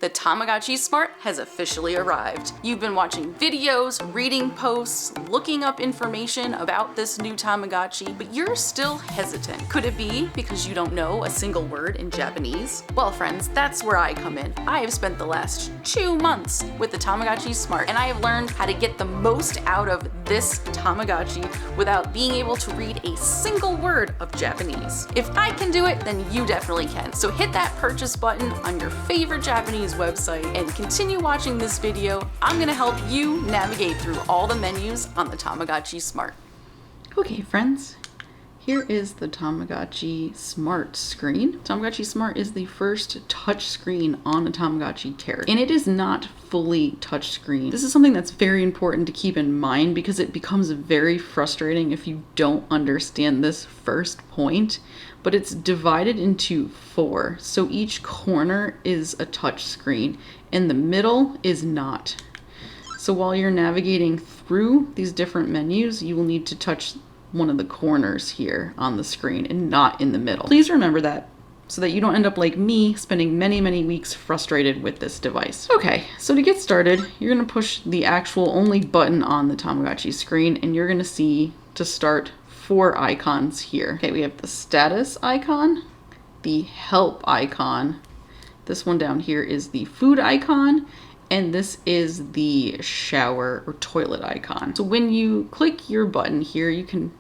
The Tamagotchi Smart has officially arrived. You've been watching videos, reading posts, looking up information about this new Tamagotchi, but you're still hesitant. Could it be because you don't know a single word in Japanese? Well, friends, that's where I come in. I have spent the last 2 months with the Tamagotchi Smart, and I have learned how to get the most out of this Tamagotchi without being able to read a single word of Japanese. If I can do it, then you definitely can. So hit that purchase button on your favorite Japanese website and continue watching this video. I'm gonna help you navigate through all the menus on the Tamagotchi Smart. Okay, friends, here is the Tamagotchi Smart screen. Tamagotchi Smart is the first touch screen on the Tamagotchi Terra, and it is not fully touch screen. This is something that's very important to keep in mind because it becomes very frustrating if you don't understand this first point. But it's divided into 4. So each corner is a touch screen and the middle is not. So while you're navigating through these different menus, you will need to touch one of the corners here on the screen and not in the middle. Please remember that so that you don't end up like me, spending many, many weeks frustrated with this device. Okay, so to get started, you're gonna push the actual only button on the Tamagotchi screen and you're gonna see to start 4 icons here. Okay, we have the status icon, the help icon, this one down here is the food icon, and this is the shower or toilet icon. So when you click your button here, you can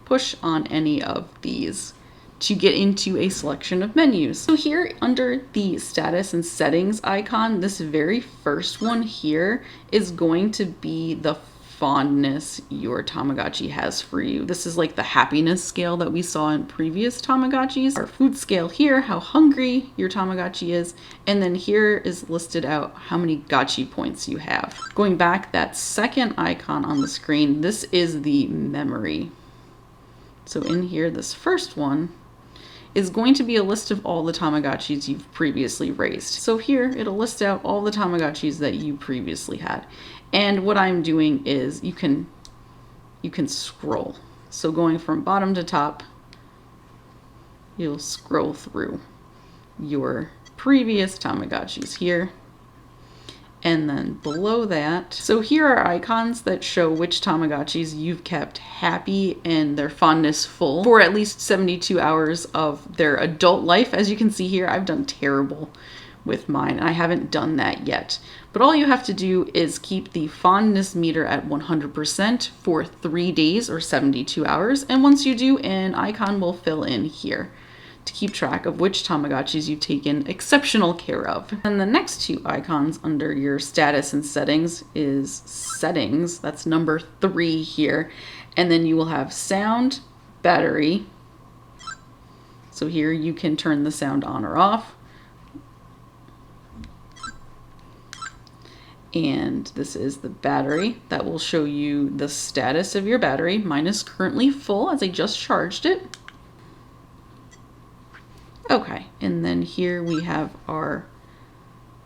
push on any of these to get into a selection of menus. So here under the status and settings icon, this very first one here is going to be the fondness your Tamagotchi has for you. This is like the happiness scale that we saw in previous Tamagotchis. Our food scale here, how hungry your Tamagotchi is, and then here is listed out how many Gotchi points you have. Going back, that second icon on the screen, this is the memory. So in here, this first one is going to be a list of all the Tamagotchis you've previously raised. So here, it'll list out all the Tamagotchis that you previously had. And what I'm doing is you can scroll. So going from bottom to top, you'll scroll through your previous Tamagotchis here. And then below that, so here are icons that show which Tamagotchis you've kept happy and their fondness full for at least 72 hours of their adult life. As you can see here, I've done terrible with mine. I haven't done that yet. But all you have to do is keep the fondness meter at 100% for 3 days or 72 hours. And once you do, an icon will fill in here to keep track of which Tamagotchis you've taken exceptional care of. And the next 2 icons under your status and settings is settings. That's number 3 here. And then you will have sound, battery. So here you can turn the sound on or off. And this is the battery that will show you the status of your battery. Mine is currently full as I just charged it. Okay, and then here we have our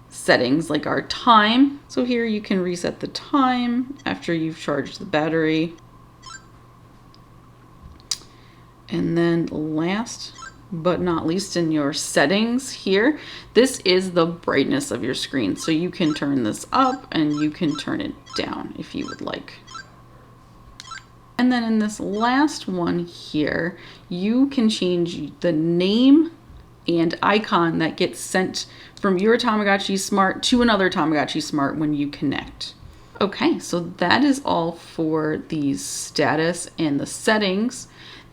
settings, like our time. So here you can reset the time after you've charged the battery. And then last but not least, in your settings here, this is the brightness of your screen. So you can turn this up and you can turn it down if you would like. And then in this last one here, you can change the name and icon that gets sent from your Tamagotchi Smart to another Tamagotchi Smart when you connect. Okay, so that is all for the status and the settings.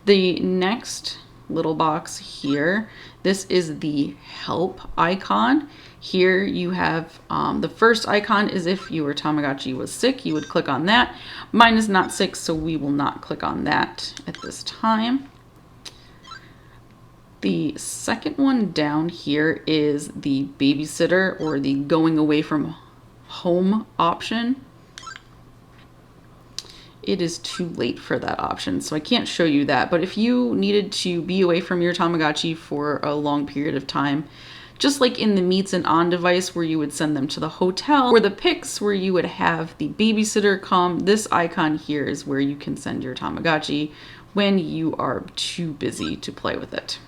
The next little box here, this is the help icon. Here you have the first icon is if your Tamagotchi was sick, you would click on that. Mine is not sick, so we will not click on that at this time. The second one down here is the babysitter or the going away from home option. It is too late for that option, so I can't show you that. But if you needed to be away from your Tamagotchi for a long period of time, just like in the Meets and On device where you would send them to the hotel, or the Pix where you would have the babysitter come, this icon here is where you can send your Tamagotchi when you are too busy to play with it.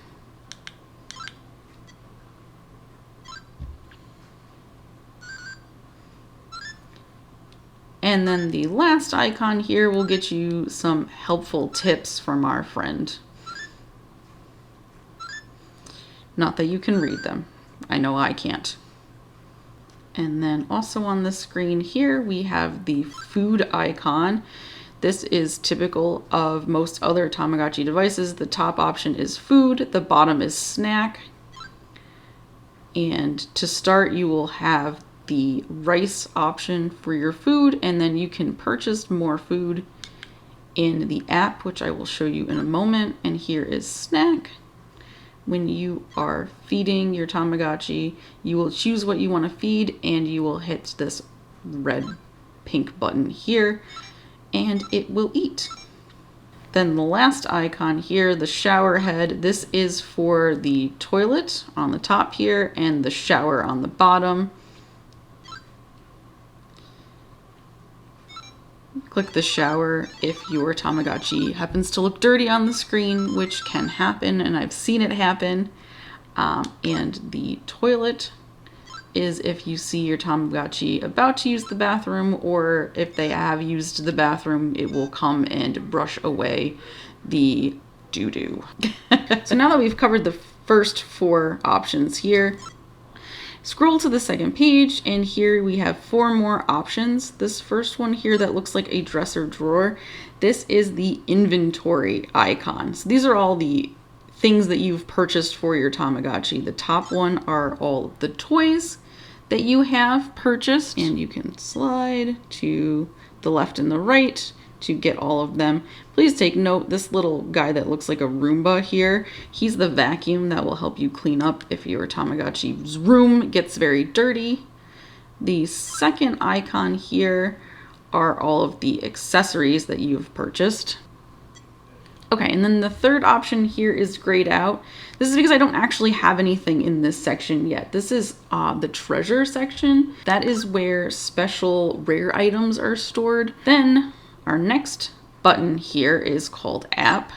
And then the last icon here will get you some helpful tips from our friend. Not that you can read them. I know I can't. And then also on the screen here, we have the food icon. This is typical of most other Tamagotchi devices. The top option is food, the bottom is snack. And to start, you will have the rice option for your food, and then you can purchase more food in the app, which I will show you in a moment. And here is snack. When you are feeding your Tamagotchi, you will choose what you want to feed, and you will hit this red pink button here, and it will eat. Then the last icon here, the shower head, this is for the toilet on the top here and the shower on the bottom. Click the shower if your Tamagotchi happens to look dirty on the screen, which can happen, and I've seen it happen. And the toilet is if you see your Tamagotchi about to use the bathroom, or if they have used the bathroom, it will come and brush away the doo-doo. So now that we've covered the first 4 options here, scroll to the second page, and here we have 4 more options. This first one here that looks like a dresser drawer, this is the inventory icon. So these are all the things that you've purchased for your Tamagotchi. The top one are all the toys that you have purchased, and you can slide to the left and the right to get all of them. Please take note, this little guy that looks like a Roomba here, he's the vacuum that will help you clean up if your Tamagotchi's room gets very dirty. The second icon here are all of the accessories that you've purchased. Okay, and then the third option here is grayed out. This is because I don't actually have anything in this section yet. This is the treasure section. That is where special rare items are stored. Then our next button here is called app,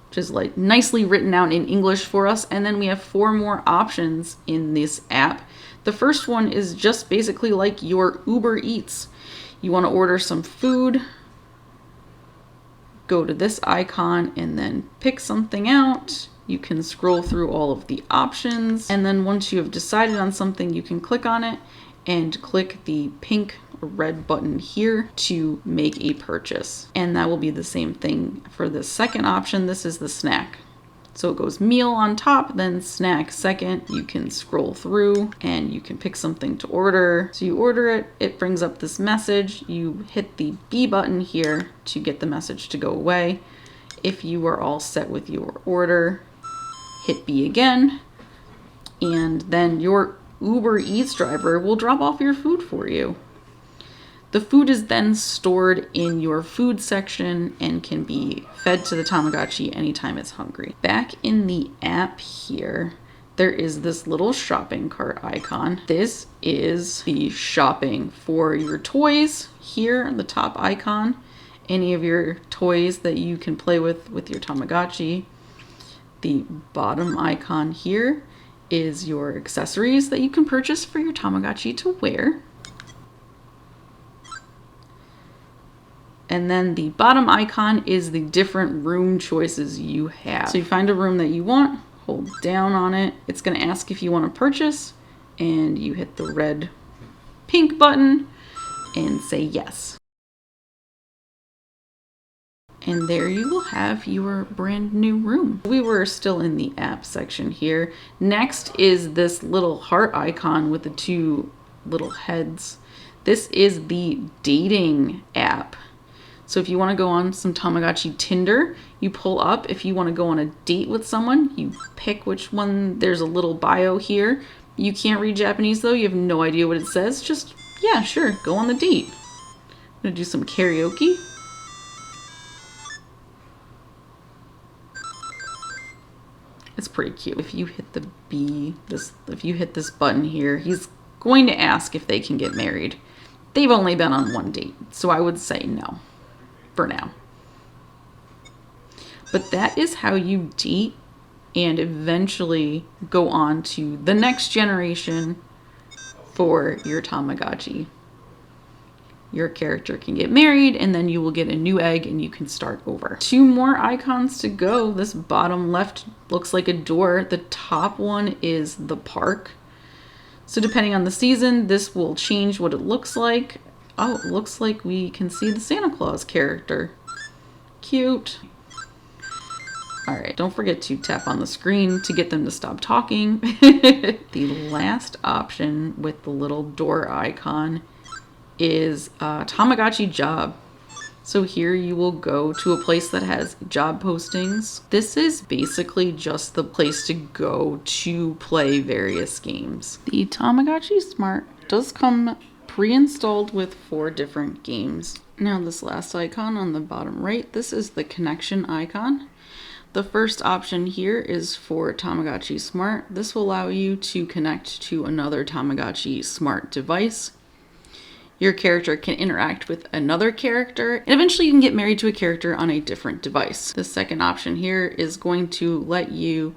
which is like nicely written out in English for us. And then we have 4 more options in this app. The first one is just basically like your Uber Eats. You want to order some food, go to this icon and then pick something out. You can scroll through all of the options, and then once you have decided on something, you can click on it and click the pink or red button here to make a purchase. And that will be the same thing for the second option. This is the snack. So it goes meal on top, then snack second. You can scroll through and you can pick something to order. So you order it, it brings up this message. You hit the B button here to get the message to go away. If you are all set with your order, hit B again, and then your Uber Eats driver will drop off your food for you. The food is then stored in your food section and can be fed to the Tamagotchi anytime it's hungry. Back in the app here, there is this little shopping cart icon. This is the shopping for your toys here, the top icon. Any of your toys that you can play with your Tamagotchi. The bottom icon here is your accessories that you can purchase for your Tamagotchi to wear. And then the bottom icon is the different room choices you have. So you find a room that you want, hold down on it. It's going to ask if you want to purchase, and you hit the red pink button and say yes. And there you will have your brand new room. We were still in the app section here. Next is this little heart icon with the 2 little heads. This is the dating app. So if you want to go on some Tamagotchi Tinder, you pull up. If you want to go on a date with someone, you pick which one. There's a little bio here. You can't read Japanese though. You have no idea what it says. Just, yeah, sure, go on the date. I'm going to do some karaoke. It's pretty cute. If you hit the B, if you hit this button here, he's going to ask if they can get married. They've only been on 1 date, so I would say no. For now. But that is how you date and eventually go on to the next generation for your Tamagotchi. your character can get married, and then you will get a new egg and you can start over. 2 more icons to go. This bottom left looks like a door. The top one is the park. So depending on the season, this will change what it looks like. Oh, it looks like we can see the Santa Claus character. Cute. All right, don't forget to tap on the screen to get them to stop talking. The last option with the little door icon is Tamagotchi job. So here you will go to a place that has job postings. This is basically just the place to go to play various games. The Tamagotchi Smart does come pre-installed with 4 different games. Now this last icon on the bottom right, this is the connection icon. The first option here is for Tamagotchi Smart. This will allow you to connect to another Tamagotchi Smart device. Your character can interact with another character, and eventually you can get married to a character on a different device. The second option here is going to let you,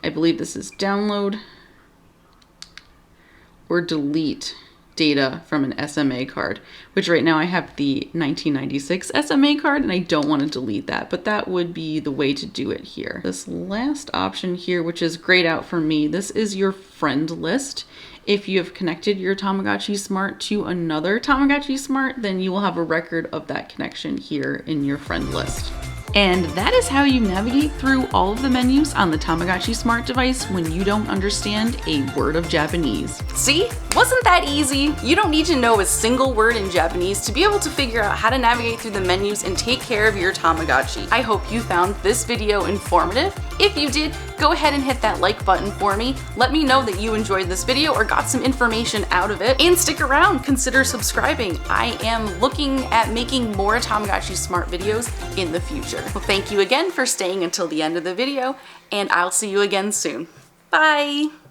I believe this is download or delete data from an SMA card, which right now I have the 1996 SMA card and I don't want to delete that, but that would be the way to do it here. This last option here, which is grayed out for me, this is your friend list. If you have connected your Tamagotchi Smart to another Tamagotchi Smart, then you will have a record of that connection here in your friend list. And that is how you navigate through all of the menus on the Tamagotchi Smart device when you don't understand a word of Japanese. See? Wasn't that easy? You don't need to know a single word in Japanese to be able to figure out how to navigate through the menus and take care of your Tamagotchi. I hope you found this video informative. If you did, go ahead and hit that like button for me. Let me know that you enjoyed this video or got some information out of it. And stick around, consider subscribing. I am looking at making more Tamagotchi Smart videos in the future. Well, thank you again for staying until the end of the video, and I'll see you again soon. Bye!